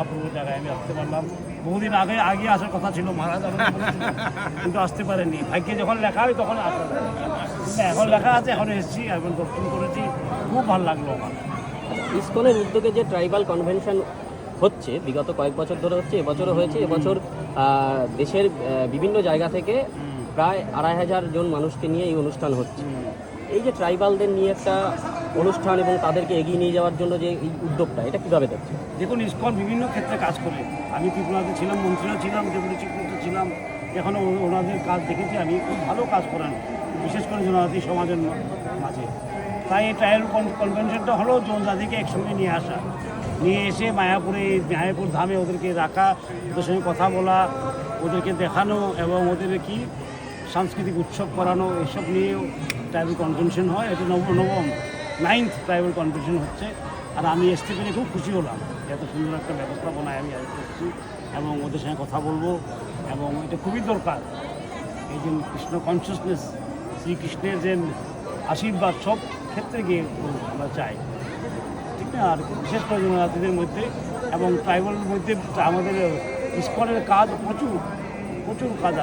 মহাপ্রভুর জায়গায় আমি আসতে পারলাম। বহুদিন আগে আসার কথা ছিল, মহারাজ কিন্তু আসতে পারেনি। ভাগ্যে যখন লেখা হয় তখন আসা যায়। এখন লেখা আছে, এখন এসেছি, এখন দর্শন করেছি, খুব ভালো লাগলো আমার। ইসকনের উদ্যোগে যে ট্রাইবাল কনভেনশন হচ্ছে বিগত কয়েক বছর ধরে হচ্ছে, এবছরও হয়েছে। এবছর দেশের বিভিন্ন জায়গা থেকে প্রায় 2,500 জন মানুষকে নিয়ে এই অনুষ্ঠান হচ্ছে। এই যে ট্রাইবালদের নিয়ে একটা অনুষ্ঠান এবং তাদেরকে এগিয়ে নিয়ে যাওয়ার জন্য যে এই উদ্যোগটা, এটা কীভাবে দেখছে? দেখুন, ইসকন বিভিন্ন ক্ষেত্রে কাজ করে। আমি ত্রিপুরাতে ছিলাম, মন্ত্রীও ছিলাম, ডেপুটি চিফ মিনিস্টার ছিলাম। এখন ওনাদের কাজ দেখেছি আমি, খুব ভালো কাজ করেন, বিশেষ করে জনজাতি সমাজের মাঝে। তাই এই ট্রাইবাল কনভেনশনটা হলো জনজাতিকে একসঙ্গে নিয়ে আসা, নিয়ে এসে মায়াপুর ধামে ওদেরকে রাখা, ওদের সঙ্গে কথা বলা, ওদেরকে দেখানো এবং ওদের কি সাংস্কৃতিক উৎসব করানো, এসব নিয়েও ট্রাইবাল কনভেনশন হয়। এটা নবম 9th ট্রাইবাল কনভেনশন হচ্ছে। আর আমি আসতে পেরে খুব খুশি হলাম, এত সুন্দর একটা ব্যবস্থাপনায় আমি করছি এবং ওদের সঙ্গে কথা বলবো। এবং এটা খুবই দরকার, এই যে কৃষ্ণ কনসিয়াসনেস, শ্রীকৃষ্ণের যে আশীর্বাদ সব ক্ষেত্রে গিয়ে আমরা চাই, ঠিক না? আর বিশেষ করে জনজাতিদের মধ্যে এবং ট্রাইবালের মধ্যে আমাদের ইসকনের কাজ প্রচুর কাজ আছে।